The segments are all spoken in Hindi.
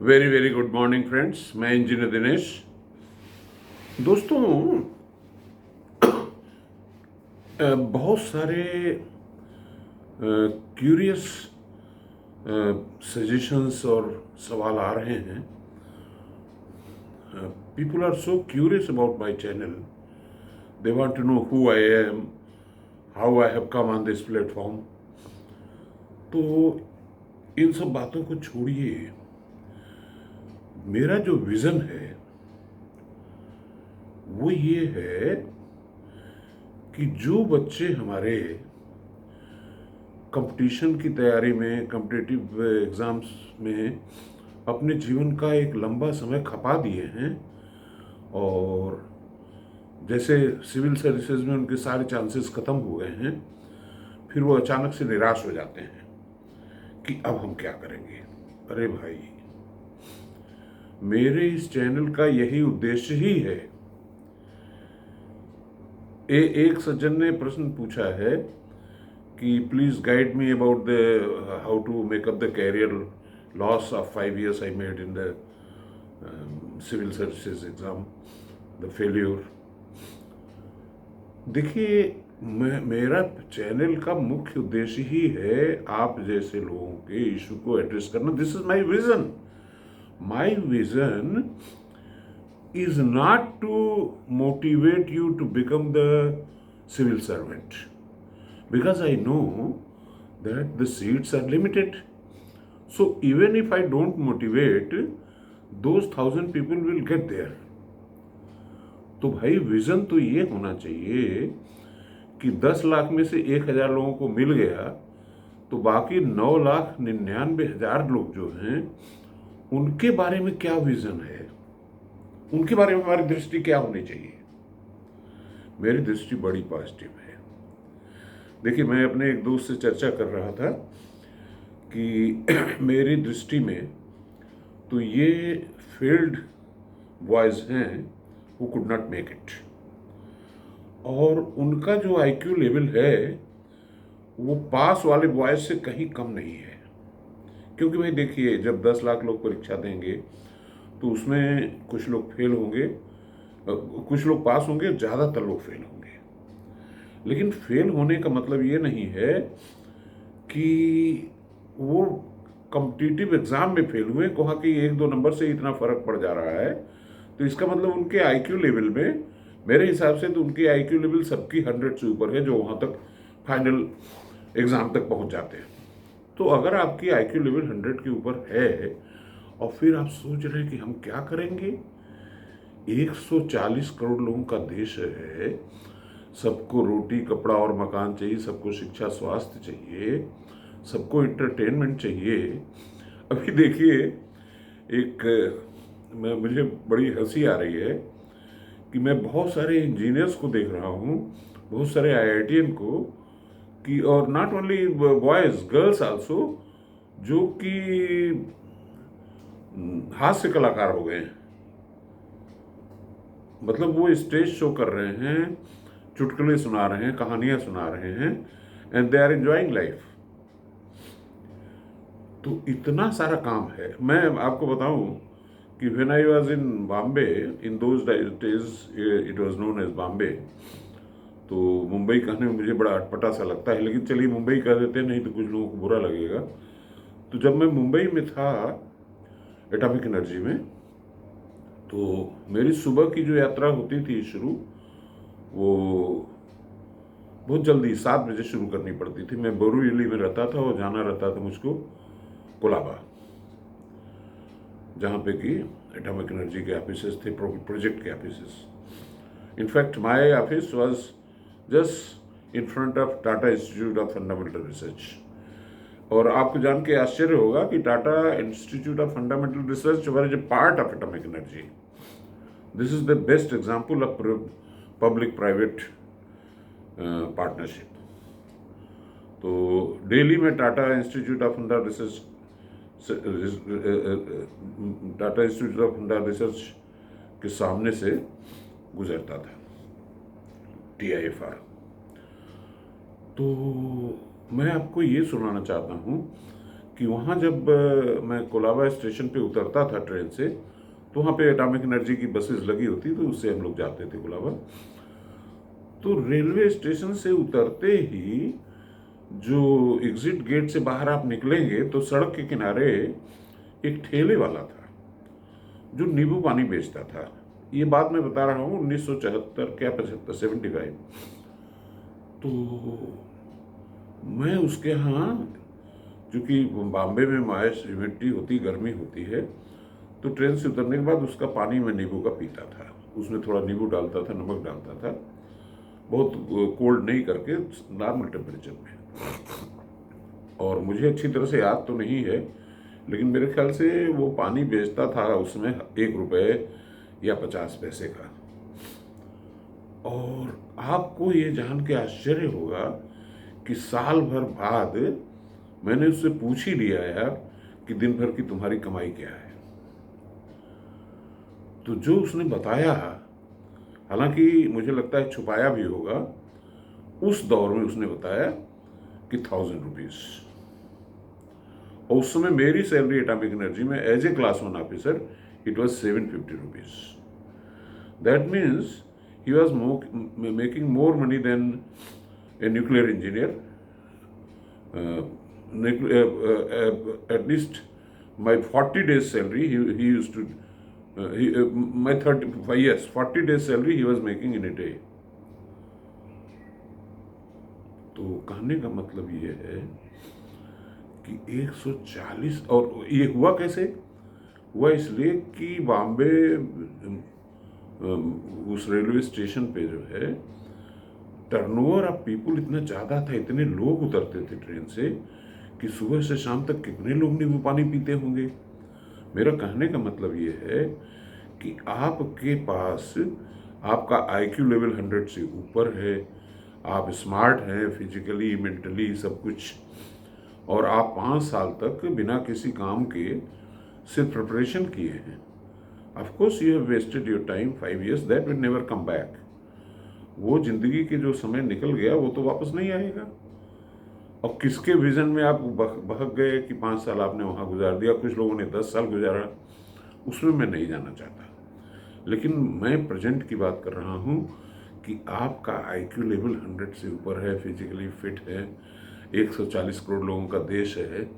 Very very good morning friends. मैं इंजीनियर दिनेश। दोस्तों, बहुत सारे क्यूरियस सजेशंस और सवाल आ रहे हैं। People are so curious about my channel. They want to know who I am, how I have come on this platform. तो इन सब बातों को छोड़िए। मेरा जो विज़न है वो ये है कि जो बच्चे हमारे कंपटीशन की तैयारी में, कॉम्पिटिटिव एग्ज़ाम्स में अपने जीवन का एक लंबा समय खपा दिए हैं और जैसे सिविल सर्विसेज में उनके सारे चांसेस ख़त्म हो गए हैं, फिर वो अचानक से निराश हो जाते हैं कि अब हम क्या करेंगे। अरे भाई, मेरे इस चैनल का यही उद्देश्य ही है। एक सज्जन ने प्रश्न पूछा है कि please guide me about the how to make up the career loss of 5 years I made in the civil services exam, the failure. देखिए, मेरा चैनल का मुख्य उद्देश्य ही है आप जैसे लोगों के इशू को एड्रेस करना। This is my vision. My vision is not to motivate you to become the civil servant, because I know that the seats are limited. So even if I don't motivate, those 1,000 people will get there. तो भाई, विजन तो ये होना चाहिए कि 10 लाख में से 1,000 लोगों को मिल गया तो बाकी 9,99,000 लोग जो हैं उनके बारे में क्या विजन है, उनके बारे में हमारी दृष्टि क्या होनी चाहिए। मेरी दृष्टि बड़ी पॉजिटिव है। देखिए, मैं अपने एक दोस्त से चर्चा कर रहा था कि मेरी दृष्टि में तो ये फेल्ड बॉयज हैं who could not make it, और उनका जो आईक्यू लेवल है वो पास वाले बॉयज से कहीं कम नहीं है। क्योंकि भाई देखिए, जब 10 लाख लोग परीक्षा देंगे तो उसमें कुछ लोग फेल होंगे, कुछ लोग पास होंगे, ज़्यादातर लोग फेल होंगे। लेकिन फेल होने का मतलब ये नहीं है कि वो कॉम्पिटिटिव एग्ज़ाम में फेल हुए, कहा कि 1-2 नंबर से इतना फ़र्क पड़ जा रहा है तो इसका मतलब उनके आईक्यू लेवल में, मेरे हिसाब से तो उनकी आईक्यू लेवल सबकी 100 से ऊपर है जो वहाँ तक फाइनल एग्ज़ाम तक पहुँच जाते हैं। तो अगर आपकी आईक्यू लेवल 100 के ऊपर है और फिर आप सोच रहे हैं कि हम क्या करेंगे। 140 करोड़ लोगों का देश है, सबको रोटी कपड़ा और मकान चाहिए, सबको शिक्षा स्वास्थ्य चाहिए, सबको एंटरटेनमेंट चाहिए। अभी देखिए, मुझे बड़ी हंसी आ रही है कि मैं बहुत सारे इंजीनियर्स को देख रहा हूँ, बहुत सारे आईआईटीएन को, कि और not only boys, girls also, जो कि हास्य कलाकार हो गए हैं। मतलब वो स्टेज शो कर रहे हैं, चुटकुले सुना रहे हैं, कहानियां सुना रहे हैं, and they are enjoying life. तो इतना सारा काम है। मैं आपको बताऊं कि when I was in Bombay, in those days it was known as Bombay. तो मुंबई कहने में मुझे बड़ा अटपटा सा लगता है, लेकिन चलिए मुंबई कह देते हैं, नहीं तो कुछ लोगों को बुरा लगेगा। तो जब मैं मुंबई में था एटॉमिक एनर्जी में, तो मेरी सुबह की जो यात्रा होती थी शुरू, वो बहुत जल्दी 7 बजे शुरू करनी पड़ती थी। मैं बोरीवली में रहता था और जाना रहता था मुझको कोलाबा, जहाँ पे कि एटॉमिक एनर्जी के ऑफिसेस थे, प्रोजेक्ट के offices. In fact my office was just in front of Tata institute of fundamental research. और आपको जान के आश्चर्य होगा कि Tata institute of fundamental research was a part of atomic energy. This is the best example of public private partnership. तो दिल्ली में टाटा इंस्टीट्यूट ऑफ फंडा रिसर्च के सामने से गुजरता था TIFR। तो मैं आपको ये सुनाना चाहता हूँ कि वहाँ जब मैं कोलाबा स्टेशन पे उतरता था ट्रेन से, तो वहाँ पे एटॉमिक एनर्जी की बसेस लगी होती, तो उससे हम लोग जाते थे कोलाबा। तो रेलवे स्टेशन से उतरते ही जो एग्जिट गेट से बाहर आप निकलेंगे तो सड़क के किनारे एक ठेले वाला था जो नींबू पानी बेचता था। ये बात मैं बता रहा हूँ 1974 क्या 75 75। तो मैं उसके यहाँ, क्योंकि बॉम्बे में माइस ह्यूमिडिटी होती, गर्मी होती है, तो ट्रेन से उतरने के बाद उसका पानी मैं नींबू का पीता था। उसमें थोड़ा नींबू डालता था, नमक डालता था, बहुत कोल्ड नहीं करके, नॉर्मल टेम्परेचर में। और मुझे अच्छी तरह से याद तो नहीं है, लेकिन मेरे ख्याल से वो पानी बेचता था उसमें 1 रुपये या 50 पैसे का। और आपको ये जान के आश्चर्य होगा कि साल भर बाद मैंने उससे पूछ ही लिया यार कि दिन भर की तुम्हारी कमाई क्या है। तो जो उसने बताया, हालांकि मुझे लगता है छुपाया भी होगा, उस दौर में उसने बताया कि 1000 रुपीज। और उस समय मेरी सैलरी एटॉमिक एनर्जी में as a class 1 officer it was 750 rupees. That means he was making more money than a nuclear engineer. At least my 40 days salary he used to my 35 yes 40 days salary he was making in a day. तो कहने का मतलब ये है कि 140, और ये हुआ कैसे हुआ? इसलिए कि बॉम्बे उस रेलवे स्टेशन पे जो है टर्नओवर ऑफ पीपुल इतना ज़्यादा था, इतने लोग उतरते थे ट्रेन से कि सुबह से शाम तक कितने लोग नींबू पानी पीते होंगे। मेरा कहने का मतलब ये है कि आपके पास आपका आईक्यू लेवल 100 से ऊपर है, आप स्मार्ट हैं फिजिकली मेंटली सब कुछ, और आप 5 साल तक बिना किसी काम के सिर्फ प्रिपरेशन किए हैं। Of course you have wasted your time 5 years that will never come back. वो जिंदगी के जो समय निकल गया वो तो वापस नहीं आएगा। और किसके विजन में आप बहक गए कि 5 साल आपने वहाँ गुजार दिया, कुछ लोगों ने 10 साल गुजारा, उसमें मैं नहीं जाना चाहता। लेकिन मैं प्रेजेंट की बात कर रहा हूँ कि आपका आईक्यू लेवल 100 से ऊपर है, फिजिकली फिट है, 140 करोड़ लोगों का देश है,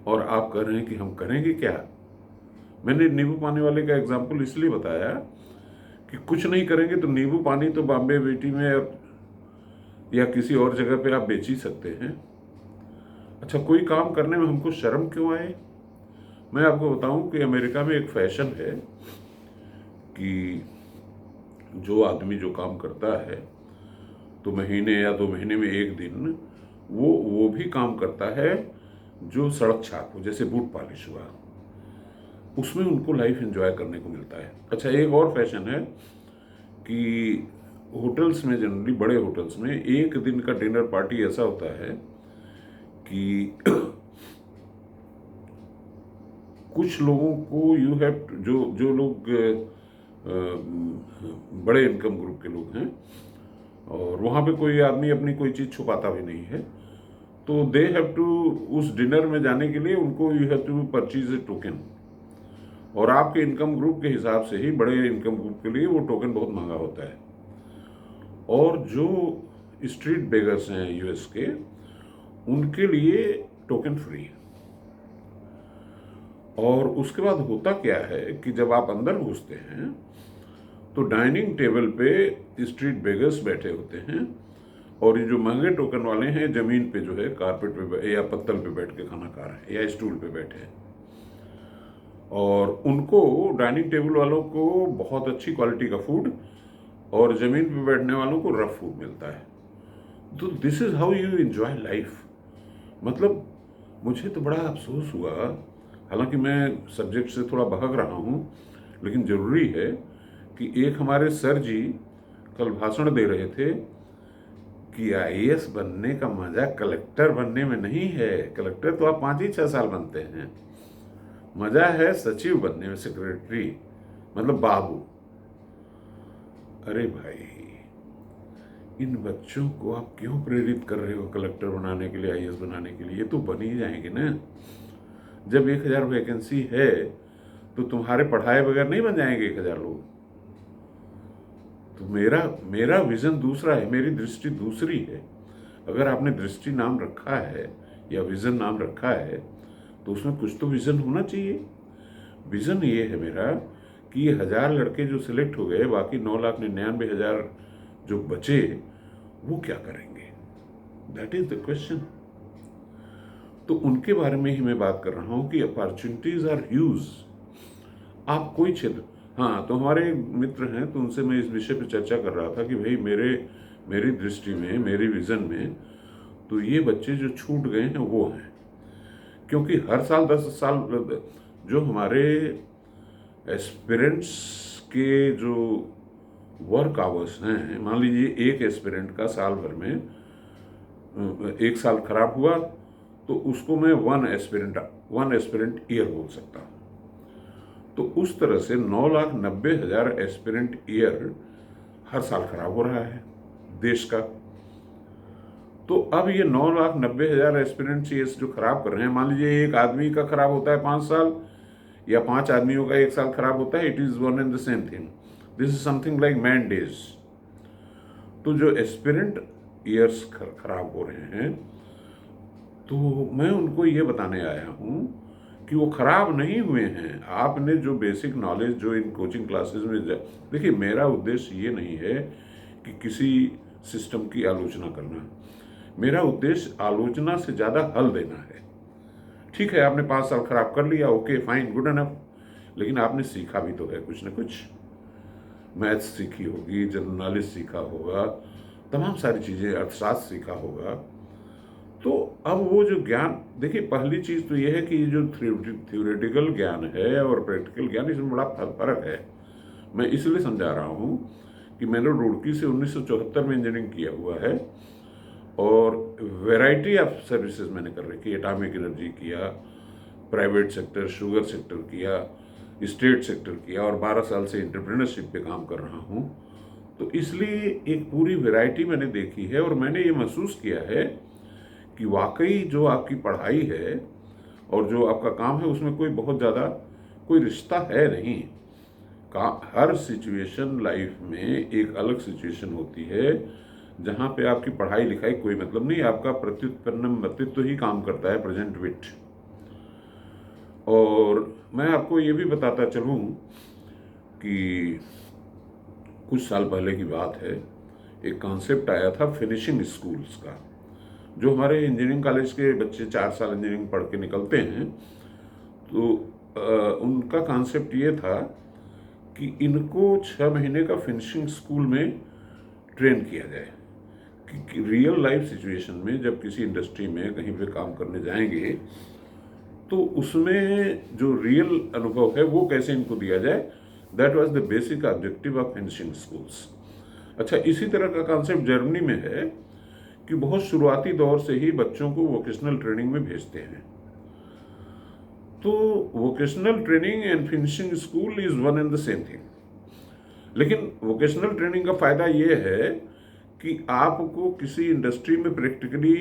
और आप कह रहे हैं कि हम करेंगे क्या। मैंने नींबू पानी वाले का एग्जाम्पल इसलिए बताया कि कुछ नहीं करेंगे तो नींबू पानी तो बॉम्बे बेटी में या किसी और जगह पे आप बेच ही सकते हैं। अच्छा, कोई काम करने में हमको शर्म क्यों आए? मैं आपको बताऊं कि अमेरिका में एक फैशन है कि जो आदमी जो काम करता है तो महीने या 2 महीने में एक दिन वो भी काम करता है जो सड़क छाप हो, जैसे बूट पॉलिश हुआ, उसमें उनको लाइफ एंजॉय करने को मिलता है। अच्छा, एक और फैशन है कि होटल्स में, जनरली बड़े होटल्स में, एक दिन का डिनर पार्टी ऐसा होता है कि कुछ लोगों को यू हैव जो लोग बड़े इनकम ग्रुप के लोग हैं और वहाँ पे कोई आदमी अपनी कोई चीज़ छुपाता भी नहीं है, तो दे हैव टू, उस डिनर में जाने के लिए उनको you have to purchase a token. और आपके इनकम ग्रुप के हिसाब से ही बड़े इनकम ग्रुप के लिए वो टोकन बहुत महंगा होता है। और जो स्ट्रीट बेगर्स हैं यूएस के, उनके लिए टोकन फ्री है। और उसके बाद होता क्या है कि जब आप अंदर घुसते हैं तो डाइनिंग टेबल पे स्ट्रीट बेगर्स बैठे होते हैं, और ये जो महंगे टोकन वाले हैं जमीन पे जो है कारपेट पे या पत्तल पे बैठ के खाना खा रहे हैं या स्टूल पे बैठे हैं, और उनको डाइनिंग टेबल वालों को बहुत अच्छी क्वालिटी का फूड और ज़मीन पे बैठने वालों को रफ फूड मिलता है। तो this is how you enjoy life. मतलब मुझे तो बड़ा अफसोस हुआ, हालांकि मैं सब्जेक्ट से थोड़ा बहक रहा हूँ, लेकिन ज़रूरी है कि एक हमारे सर जी कल भाषण दे रहे थे कि आईएएस बनने का मज़ा कलेक्टर बनने में नहीं है। कलेक्टर तो आप 5 ही 6 साल बनते हैं, मज़ा है सचिव बनने में, सेक्रेटरी, मतलब बाबू। अरे भाई, इन बच्चों को आप क्यों प्रेरित कर रहे हो कलेक्टर बनाने के लिए, आईएएस बनाने के लिए? ये तो बन ही जाएंगे ना। जब 1000 वैकेंसी है तो तुम्हारे पढ़ाए बगैर नहीं बन जाएंगे 1000 लोग। तो मेरा विजन दूसरा है, मेरी दृष्टि दूसरी है। अगर आपने दृष्टि नाम रखा है या विजन नाम रखा है तो उसमें कुछ तो विजन होना चाहिए। विजन ये है मेरा कि ये 1000 लड़के जो सिलेक्ट हो गए, बाकी 9,99,000 जो बचे वो क्या करेंगे, दैट इज द क्वेश्चन। तो उनके बारे में ही मैं बात कर रहा हूं कि अपॉर्चुनिटीज आर ह्यूज। आप कोई क्षेत्र, हाँ, तो हमारे मित्र हैं तो उनसे मैं इस विषय पर चर्चा कर रहा था कि भाई मेरी दृष्टि में, मेरी विजन में तो ये बच्चे जो छूट गए हैं वो हैं। क्योंकि हर साल 10 साल जो हमारे एस्पिरेंट्स के जो वर्क आवर्स हैं, मान लीजिए एक एस्पिरेंट का साल भर में एक साल खराब हुआ तो उसको मैं वन एस्पिरेंट ईयर बोल सकता हूँ। तो उस तरह से 9,90,000 एस्पिरेंट ईयर हर साल खराब हो रहा है देश का। तो अब ये 9,90,000 एस्पिरेंट्स ये जो खराब कर रहे हैं, मान लीजिए एक आदमी का खराब होता है 5 साल या 5 आदमियों का 1 साल खराब होता है, it is one and the same thing. This is something like man days. तो जो एस्पिरेंट ईयर्स खराब हो रहे हैं तो मैं उनको ये बताने आया हूँ कि वो खराब नहीं हुए हैं। आपने जो बेसिक नॉलेज जो इन कोचिंग क्लासेस में देखिए, मेरा उद्देश्य ये नहीं है कि किसी सिस्टम की आलोचना करना, मेरा उद्देश्य आलोचना से ज़्यादा हल देना है। ठीक है, आपने 5 साल खराब कर लिया, ओके फाइन, गुड एनफ, लेकिन आपने सीखा भी तो है कुछ ना कुछ। मैथ्स सीखी होगी, जनरल नॉलेज सीखा होगा, तमाम सारी चीज़ें, अर्थशास्त्र सीखा होगा। तो अब वो जो ज्ञान, देखिए पहली चीज़ तो ये है कि ये जो थ्योरेटिकल ज्ञान है और प्रैक्टिकल ज्ञान, इसमें बड़ा फर्क है। मैं इसलिए समझा रहा हूँ कि मैंने रुड़की से 1974 में इंजीनियरिंग किया हुआ है और वैरायटी ऑफ सर्विसेज मैंने कर रखी है। एटॉमिक एनर्जी किया, प्राइवेट सेक्टर, शुगर सेक्टर किया, स्टेट सेक्टर किया और 12 साल से एंटरप्रेन्योरशिप पे काम कर रहा हूँ। तो इसलिए एक पूरी वैरायटी मैंने देखी है और मैंने ये महसूस किया है कि वाकई जो आपकी पढ़ाई है और जो आपका काम है उसमें कोई बहुत ज़्यादा कोई रिश्ता है नहीं। हर सिचुएशन लाइफ में एक अलग सिचुएशन होती है जहाँ पे आपकी पढ़ाई लिखाई कोई मतलब नहीं, आपका प्रत्युत्पन्न मतित्व ही काम करता है, प्रेजेंट विट। और मैं आपको ये भी बताता चलूँ कि कुछ साल पहले की बात है, एक कॉन्सेप्ट आया था फिनिशिंग स्कूल्स का। जो हमारे इंजीनियरिंग कॉलेज के बच्चे 4 साल इंजीनियरिंग पढ़ के निकलते हैं तो उनका कॉन्सेप्ट ये था कि इनको 6 महीने का फिनिशिंग स्कूल में ट्रेन किया जाए कि रियल लाइफ सिचुएशन में जब किसी इंडस्ट्री में कहीं पे काम करने जाएंगे तो उसमें जो रियल अनुभव है वो कैसे इनको दिया जाए। That was the basic objective of finishing schools. अच्छा, इसी तरह का कॉन्सेप्ट जर्मनी में है कि बहुत शुरुआती दौर से ही बच्चों को वोकेशनल ट्रेनिंग में भेजते हैं। तो vocational training and finishing school is one and the same thing. लेकिन वोकेशनल ट्रेनिंग का फायदा ये है कि आपको किसी इंडस्ट्री में प्रैक्टिकली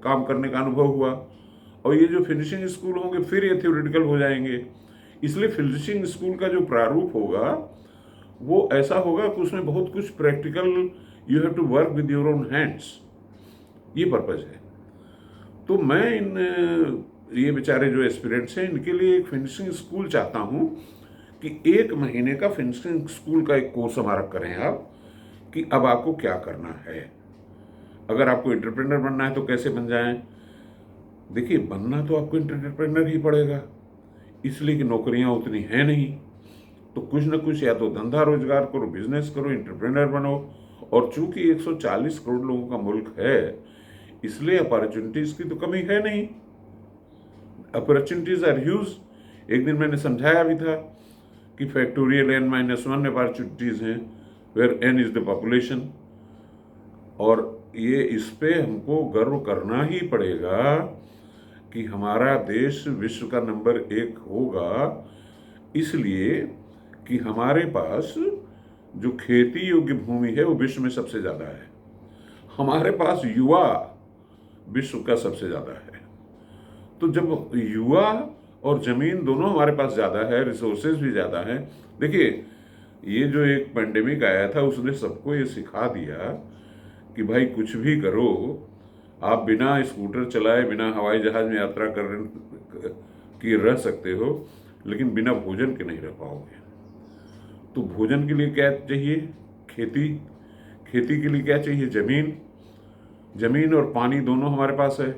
काम करने का अनुभव हुआ, और ये जो फिनिशिंग स्कूल होंगे फिर ये थ्योरेटिकल हो जाएंगे। इसलिए फिनिशिंग स्कूल का जो प्रारूप होगा वो ऐसा होगा कि उसमें बहुत कुछ practical, you have to work with your own hands, ये पर्पज है। तो मैं ये बेचारे जो एस्पिरेंट्स हैं इनके लिए एक फिनिशिंग स्कूल चाहता हूँ कि 1 महीने का फिनिशिंग स्कूल का एक कोर्स हमारा करें आप, कि अब आपको क्या करना है। अगर आपको एंटरप्रेन्योर बनना है तो कैसे बन जाएं। देखिए, बनना तो आपको एंटरप्रेन्योर ही पड़ेगा, इसलिए कि नौकरियां उतनी हैं नहीं। तो कुछ ना कुछ, या तो धंधा रोजगार करो, बिजनेस करो, एंटरप्रेन्योर बनो। और चूंकि 140 करोड़ लोगों का मुल्क है, इसलिए अपॉर्चुनिटीज की तो कमी है नहीं, अपॉर्चुनिटीज आर ह्यूज। एक दिन मैंने समझाया भी था कि फैक्टोरियल n-1 अपॉर्चुनिटीज हैं, where n is the population. और ये इस पे हमको गर्व करना ही पड़ेगा कि हमारा देश विश्व का नंबर 1 होगा, इसलिए कि हमारे पास जो खेती योग्य भूमि है वो विश्व में सबसे ज़्यादा है, हमारे पास युवा विश्व का सबसे ज़्यादा है। तो जब युवा और ज़मीन दोनों हमारे पास ज़्यादा है, रिसोर्सेज भी ज़्यादा हैं। देखिए, ये जो एक पेंडेमिक आया था उसने सबको ये सिखा दिया कि भाई कुछ भी करो, आप बिना स्कूटर चलाए, बिना हवाई जहाज़ में यात्रा की रह सकते हो, लेकिन बिना भोजन के नहीं रह पाओगे। तो भोजन के लिए क्या चाहिए? खेती। खेती के लिए क्या चाहिए? ज़मीन। ज़मीन और पानी दोनों हमारे पास है।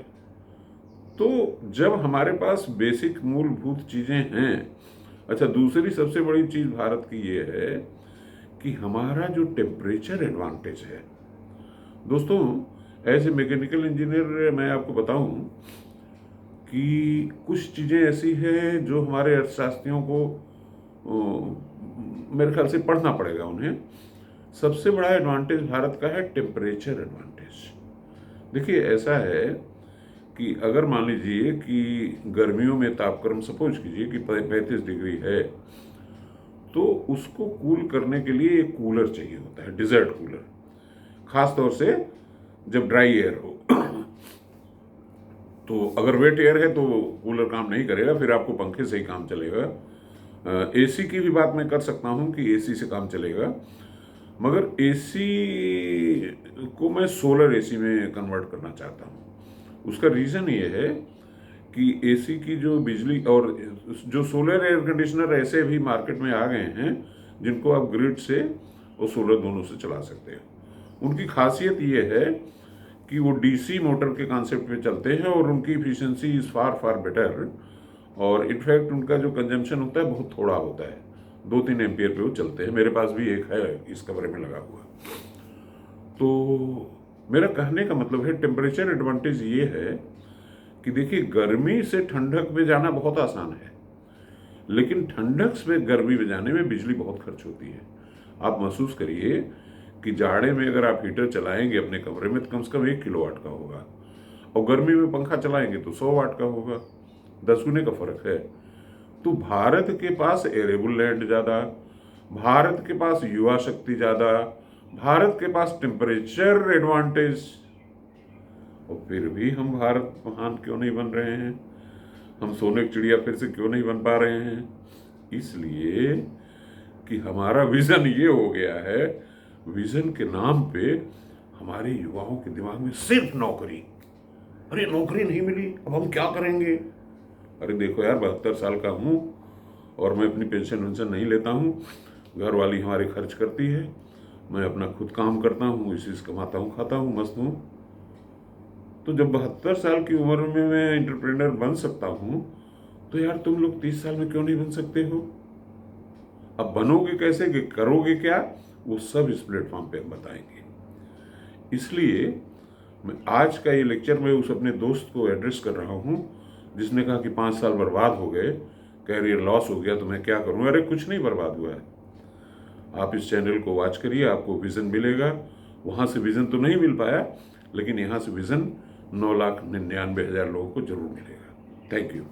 तो जब हमारे पास बेसिक मूलभूत चीज़ें हैं, अच्छा, दूसरी सबसे बड़ी चीज़ भारत की ये है कि हमारा जो टेम्परेचर एडवांटेज है। दोस्तों, एज ए मैकेनिकल इंजीनियर मैं आपको बताऊं कि कुछ चीज़ें ऐसी हैं जो हमारे अर्थशास्त्रियों को मेरे ख्याल से पढ़ना पड़ेगा उन्हें। सबसे बड़ा एडवांटेज भारत का है टेम्परेचर एडवांटेज। देखिए, ऐसा है कि अगर मान लीजिए कि गर्मियों में तापक्रम सपोज कीजिए कि 35 डिग्री है, तो उसको कूल करने के लिए एक कूलर चाहिए होता है, डिजर्ट कूलर, खास तौर से जब ड्राई एयर हो। तो अगर वेट एयर है तो कूलर काम नहीं करेगा, फिर आपको पंखे से ही काम चलेगा। एसी की भी बात मैं कर सकता हूँ कि एसी से काम चलेगा, मगर एसी को मैं सोलर एसी में कन्वर्ट करना चाहता हूँ। उसका रीज़न ये है कि एसी की जो बिजली और जो सोलर एयर कंडीशनर ऐसे भी मार्केट में आ गए हैं जिनको आप ग्रिड से और सोलर दोनों से चला सकते हैं। उनकी खासियत ये है कि वो डीसी मोटर के कॉन्सेप्ट पे चलते हैं और उनकी efficiency is far far better, और इनफैक्ट उनका जो कंजम्पशन होता है बहुत थोड़ा होता है, 2-3 एम्पियर पे वो चलते हैं। मेरे पास भी एक है इस कमरे में लगा हुआ। तो मेरा कहने का मतलब है, टेम्परेचर एडवांटेज ये है कि देखिए, गर्मी से ठंडक में जाना बहुत आसान है, लेकिन ठंडक से गर्मी में जाने में बिजली बहुत खर्च होती है। आप महसूस करिए कि जाड़े में अगर आप हीटर चलाएंगे अपने कमरे में तो कम से कम 1 किलोवाट का होगा, और गर्मी में पंखा चलाएंगे तो 100 वाट का होगा। 10 गुने का फर्क है। तो भारत के पास एरेबल लैंड ज़्यादा, भारत के पास युवा शक्ति ज़्यादा, भारत के पास टेम्परेचर एडवांटेज, और फिर भी हम भारत महान क्यों नहीं बन रहे हैं? हम सोने की चिड़िया फिर से क्यों नहीं बन पा रहे हैं? इसलिए कि हमारा विजन ये हो गया है, विजन के नाम पे हमारे युवाओं के दिमाग में सिर्फ नौकरी। अरे नौकरी नहीं मिली, अब हम क्या करेंगे? अरे देखो यार, 72 साल का हूँ और मैं अपनी पेंशन वेंशन नहीं लेता हूँ, घर वाली हमारे खर्च करती है, मैं अपना खुद काम करता हूँ, इसी से कमाता हूँ, खाता हूँ, मस्त हूँ। तो जब 72 साल की उम्र में मैं एंटरप्रेन्योर बन सकता हूँ, तो यार तुम लोग 30 साल में क्यों नहीं बन सकते हो? अब बनोगे कैसे, कि करोगे क्या, वो सब इस प्लेटफॉर्म पे हम बताएंगे। इसलिए मैं आज का ये लेक्चर में उस अपने दोस्त को एड्रेस कर रहा हूँ जिसने कहा कि 5 साल बर्बाद हो गए, कैरियर लॉस हो गया, तो मैं क्या करूँ? अरे कुछ नहीं बर्बाद हुआ है। आप इस चैनल को वॉच करिए, आपको विज़न मिलेगा। वहाँ से विज़न तो नहीं मिल पाया, लेकिन यहाँ से विज़न 9,99,000 लोगों को जरूर मिलेगा। Thank you.